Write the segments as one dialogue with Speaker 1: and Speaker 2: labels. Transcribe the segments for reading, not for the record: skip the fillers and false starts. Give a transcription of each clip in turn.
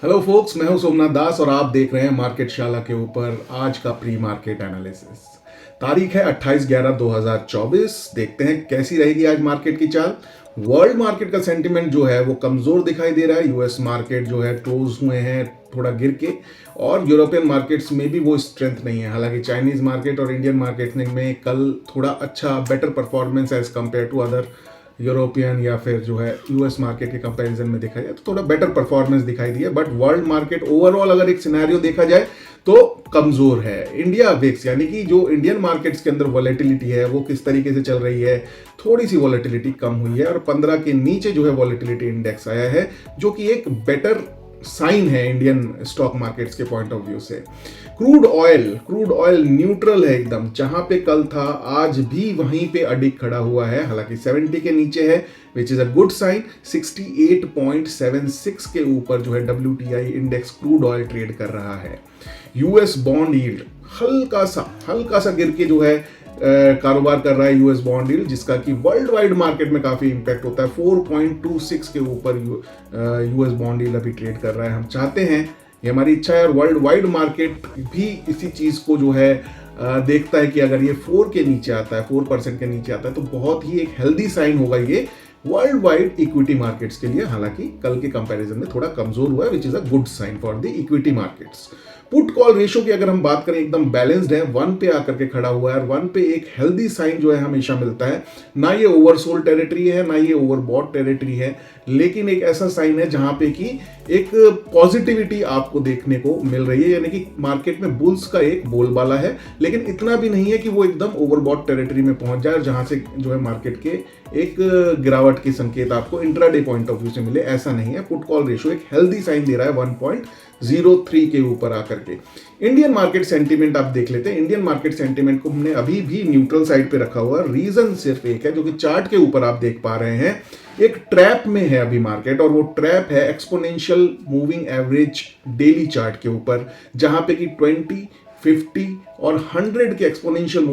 Speaker 1: Hello focus, मैं हूं सोमनाथ दास और आप देख रहे हैं मार्केट शाला के ऊपर आज का प्री मार्केट एनालिसिस। तारीख है 28/11/2024। देखते हैं कैसी रहेगी आज मार्केट की चाल। वर्ल्ड मार्केट का सेंटिमेंट जो है वो कमजोर दिखाई दे रहा है। यूएस मार्केट जो है क्लोज हुए हैं थोड़ा गिर के, और यूरोपियन मार्केट्स में भी वो स्ट्रेंथ नहीं है। हालांकि चाइनीज मार्केट और इंडियन मार्केट में कल थोड़ा अच्छा better performance as compare to other European या फिर जो है यूएस मार्केट के कंपैरिजन में देखा जाए तो थोड़ा बेटर परफॉर्मेंस दिखाई दिया। बट वर्ल्ड मार्केट ओवरऑल अगर एक सिनेरियो देखा जाए तो कमजोर है। इंडिया विक्स यानी कि जो इंडियन मार्केट्स के अंदर वॉलेटिलिटी है वो किस तरीके से चल रही है, थोड़ी सी वॉलेटिलिटी कम हुई है और 15 के नीचे जो है वॉलेटिलिटी इंडेक्स आया है, जो कि एक बेटर साइन है इंडियन स्टॉक मार्केट्स के पॉइंट ऑफ व्यू से। क्रूड ऑयल न्यूट्रल है एकदम, जहां पे कल था आज भी वहीं पे अडिग खड़ा हुआ है। हालांकि 70 के नीचे है which is a good sign. 68.76 के ऊपर जो है WTI index crude oil trade कर रहा है। यूएस बॉन्ड यील्ड हल्का सा गिर के जो है कारोबार कर रहा है यूएस बॉन्ड यील्ड, जिसका कि वर्ल्ड वाइड मार्केट में काफी इंपैक्ट होता है। 4.26 के ऊपर यूएस बॉन्ड यील्ड अभी ट्रेड कर रहा है। हम चाहते हैं, ये हमारी इच्छा है और वर्ल्ड वाइड मार्केट भी इसी चीज को जो है देखता है कि अगर ये 4 के नीचे आता है, 4% के नीचे आता है तो बहुत ही एक हेल्दी साइन होगा ये वर्ल्ड वाइड इक्विटी मार्केट्स के लिए। हालांकि कल के कंपैरिजन में थोड़ा कमजोर हुआ है which is a good sign for the equity markets. Put call ratio की अगर हम बात करें एकदम बैलेंस्ड है, 1 पे आकर के खड़ा हुआ है और 1 पे एक हेल्दी साइन जो है हमेशा मिलता है। ना ये ओवरसोल्ड टेरिटरी है ना ये ओवरबॉट टेरिटरी है, लेकिन एक ऐसा साइन है जहां पे कि एक पॉजिटिविटी आपको देखने को मिल रही है, यानी कि मार्केट में बुल्स का एक बोलबाला है, लेकिन इतना भी नहीं है कि वो एकदम ओवरबॉट टेरिटरी में पहुंच जाए जहां से जो है मार्केट के एक गिरावट के संकेत आपको इंट्राडे पॉइंट ऑफ व्यू से मिले, ऐसा नहीं है। पुट कॉल रेशियो एक हेल्दी साइन दे रहा है 1.03 के ऊपर आकर के। इंडियन मार्केट सेंटीमेंट आप देख लेते हैं। इंडियन मार्केट सेंटीमेंट को हमने अभी भी न्यूट्रल साइड पे रखा हुआ है। रीजन सिर्फ एक है, जो कि चार्ट के ऊपर आप देख पा रहे हैं, एक ट्रैप में है अभी मार्केट, और वो ट्रैप है exponential moving average daily chart के ऊपर, जहां पे कि 20, 50 और 100 के एक्सपोनेंशियल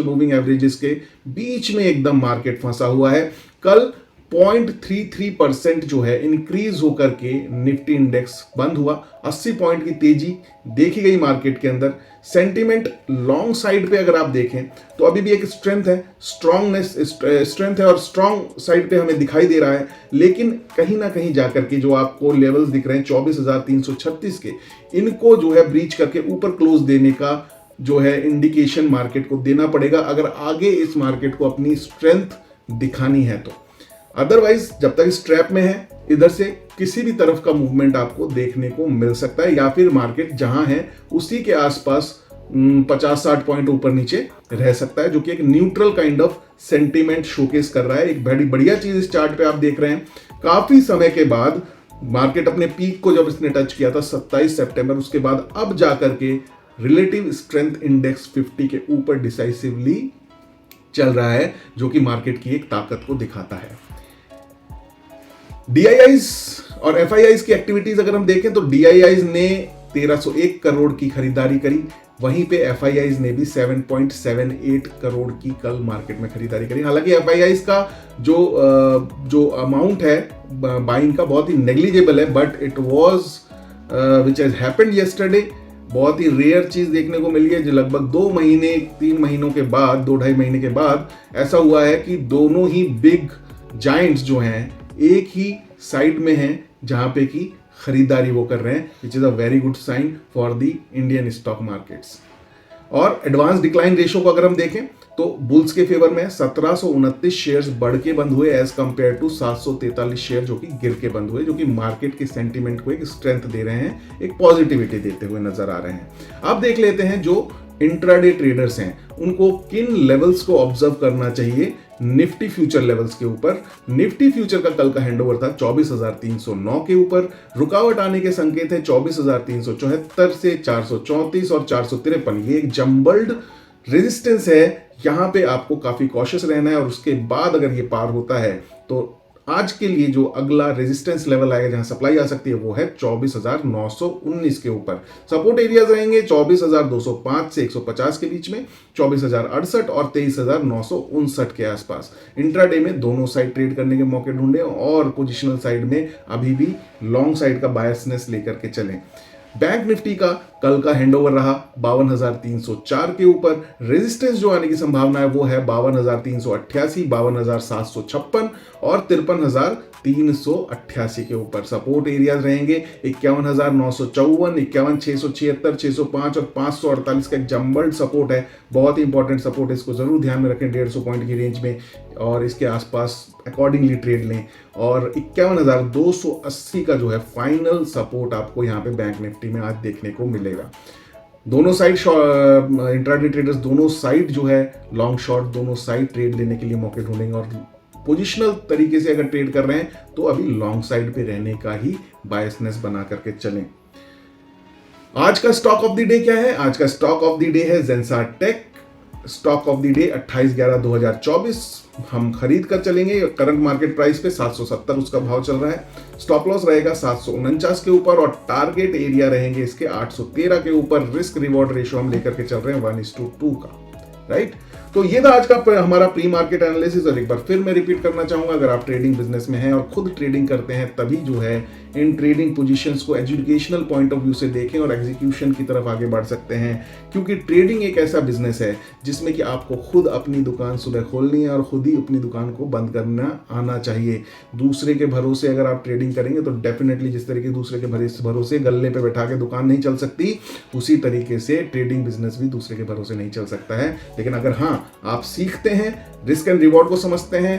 Speaker 1: मूविंग एवरेजेस के बीच में एकदम मार्केट फंसा हुआ है। कल 0.33% जो है इंक्रीज होकर के निफ्टी इंडेक्स बंद हुआ। 80 पॉइंट की तेजी देखी गई मार्केट के अंदर। सेंटीमेंट लॉन्ग साइड पे अगर आप देखें तो अभी भी एक स्ट्रेंथ है और स्ट्रॉन्ग साइड पे हमें दिखाई दे रहा है, लेकिन कहीं ना कहीं जाकर के जो आपको लेवल्स दिख रहे हैं 24,336 के, इनको जो है ब्रीच करके ऊपर क्लोज देने का जो है इंडिकेशन मार्केट को देना पड़ेगा अगर आगे इस मार्केट को अपनी स्ट्रेंथ दिखानी है तो। अदरवाइज जब तक इस ट्रैप में है, इधर से किसी भी तरफ का मूवमेंट आपको देखने को मिल सकता है, या फिर मार्केट जहां है उसी के आसपास 50-60 पॉइंट ऊपर नीचे रह सकता है, जो कि एक neutral kind of sentiment showcase कर रहा है। एक बड़ी बढ़िया चीज इस चार्ट पे आप देख रहे हैं, काफी समय के बाद मार्केट अपने पीक को जब इसने टच किया था 27 सितंबर, उसके बाद अब जाकर के रिलेटिव स्ट्रेंथ इंडेक्स 50 के ऊपर डिसाइसिवली चल रहा है, जो कि मार्केट की एक ताकत को दिखाता है। DIIs और FIIs की एक्टिविटीज अगर हम देखें तो DIIs ने 1301 करोड़ की खरीदारी करी, वहीं पे FIIs ने भी 7.78 करोड़ की कल मार्केट में खरीदारी करी। हालांकि FIIs का जो अमाउंट है बाइंग का बहुत ही नेग्लिजिबल है, but it was which has happened yesterday. बहुत ही रेयर चीज देखने को मिली है, जो लगभग 2-3 महीनों के बाद, 2-2.5 महीने के बाद ऐसा हुआ है कि दोनों ही बिग जाइंट्स जो हैं एक ही साइड में हैं जहां पे कि खरीदारी वो कर रहे हैं, which is a very good sign for the Indian stock markets. और एडवांस डिक्लाइन रेशियो को अगर हम देखें तो बुल्स के फेवर में 1729 शेयर्स बढ़ के बंद हुए एज कंपेयर टू 743 शेयर जो कि गिर के बंद हुए, जो कि मार्केट के सेंटीमेंट को एक स्ट्रेंथ दे रहे हैं, एक पॉजिटिविटी देते हुए नजर आ रहे हैं। अब देख लेते हैं जो इंट्राडे ट्रेडर्स हैं उनको किन लेवल्स को ऑब्जर्व करना चाहिए निफ्टी फ्यूचर लेवल्स के ऊपर। निफ्टी फ्यूचर का कल का हैंडओवर था 24,309 के ऊपर। रुकावट आने के संकेत है 24,374 से 434 और 453। ये एक जंबल्ड रेजिस्टेंस है, यहां पे आपको काफी कॉशियस रहना है, और उसके बाद अगर ये पार होता है तो आज के लिए जो अगला रेजिस्टेंस लेवल आएगा जहां सप्लाई आ सकती है वो है 24,919 के ऊपर। सपोर्ट एरियाज रहेंगे 24,205 से 150 के बीच में, 24,068 और 23,959 के आसपास। इंट्राडे में दोनों साइड ट्रेड करने के मौके ढूंढे और पोजिशनल साइड में अभी भी लॉन्ग साइड का बायसनेस लेकर के चलें। बैंक निफ्टी का कल का हैंडओवर रहा 52,304 के ऊपर। रेजिस्टेंस जो आने की संभावना है वो है 52,388, 52,756 और 53,388 के ऊपर। सपोर्ट एरियाज रहेंगे 51,954, 51,676, 605 और 548 का एक जम्बल्ड सपोर्ट है, बहुत ही इंपॉर्टेंट सपोर्ट है, इसको जरूर ध्यान में रखें 150 पॉइंट की रेंज में और इसके आसपास अकॉर्डिंगली ट्रेड लें। और 51,280 का जो है फाइनल सपोर्ट आपको यहाँ पे बैंक निफ्टी में आज देखने को मिलेगा। दोनों साइड इंट्राडे ट्रेडर्स दोनों साइड जो है लॉन्ग शॉर्ट दोनों साइड ट्रेड लेने के लिए मौके ढूंढेंगे और पोजिशनल तरीके से अगर ट्रेड कर रहे हैं तो अभी लॉन्ग साइड पे रहने का ही बायसनेस बना करके चलें। आज का स्टॉक ऑफ द डे क्या है? आज का स्टॉक ऑफ द डे है Zensar tech. Stock of the day 28/11/2024 हम खरीद कर चलेंगे। करंट मार्केट प्राइस पे 770 उसका भाव चल रहा है। स्टॉप लॉस रहेगा 749 के ऊपर और टारगेट एरिया रहेंगे इसके 813 के ऊपर। रिस्क रिवॉर्ड रेशियो हम लेकर के चल रहे हैं 1:2 का, राइट। तो ये था आज का हमारा प्री मार्केट एनालिसिस। और एक बार फिर मैं रिपीट करना चाहूंगा, अगर आप ट्रेडिंग बिजनेस में हैं और खुद ट्रेडिंग करते हैं तभी जो है इन ट्रेडिंग पोजीशंस को एजुकेशनल पॉइंट ऑफ व्यू से देखें और एग्जीक्यूशन की तरफ आगे बढ़ सकते हैं। क्योंकि ट्रेडिंग एक ऐसा बिजनेस है जिसमें कि आपको खुद अपनी दुकान सुबह खोलनी है और खुद ही अपनी दुकान को बंद करना आना चाहिए। दूसरे के भरोसे अगर आप ट्रेडिंग करेंगे तो डेफिनेटली जिस तरीके दूसरे के भरोसे गल्ले पे बैठा के दुकान नहीं चल सकती, उसी तरीके से ट्रेडिंग बिजनेस भी दूसरे के भरोसे नहीं चल सकता है। लेकिन अगर हाँ आप सीखते हैं, रिस्क एंड रिवॉर्ड को समझते हैं,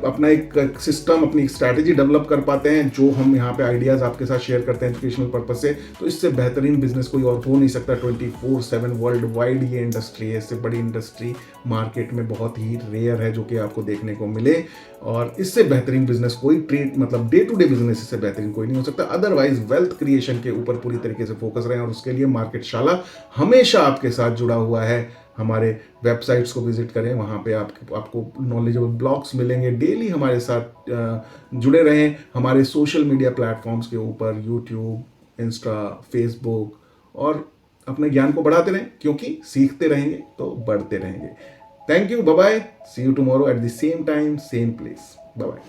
Speaker 1: अपना एक सिस्टम अपनी स्ट्रैटेजी डेवलप कर पाते हैं, जो हम यहाँ पे आइडियाज आपके साथ शेयर करते हैं एजुकेशनल पर्पस से, तो इससे बेहतरीन बिजनेस कोई और हो नहीं सकता। 24/7 वर्ल्ड वाइड ये इंडस्ट्री है, इससे बड़ी इंडस्ट्री मार्केट में बहुत ही रेयर है जो कि आपको देखने को मिले। और इससे बेहतरीन बिजनेस कोई ट्रेड मतलब डे टू डे बिजनेस इससे बेहतरीन कोई नहीं हो सकता। अदरवाइज वेल्थ क्रिएशन के ऊपर पूरी तरीके से फोकस रहे और उसके लिए मार्केट शाला हमेशा आपके साथ जुड़ा हुआ है। हमारे वेबसाइट्स को विजिट करें, वहाँ पे आपको नॉलेजेबल ब्लॉग्स मिलेंगे। डेली हमारे साथ जुड़े रहें हमारे सोशल मीडिया प्लेटफॉर्म्स के ऊपर, यूट्यूब, इंस्टा, फेसबुक, और अपने ज्ञान को बढ़ाते रहें क्योंकि सीखते रहेंगे तो बढ़ते रहेंगे। Thank you, bye bye, see you tomorrow at the same time same place, bye bye.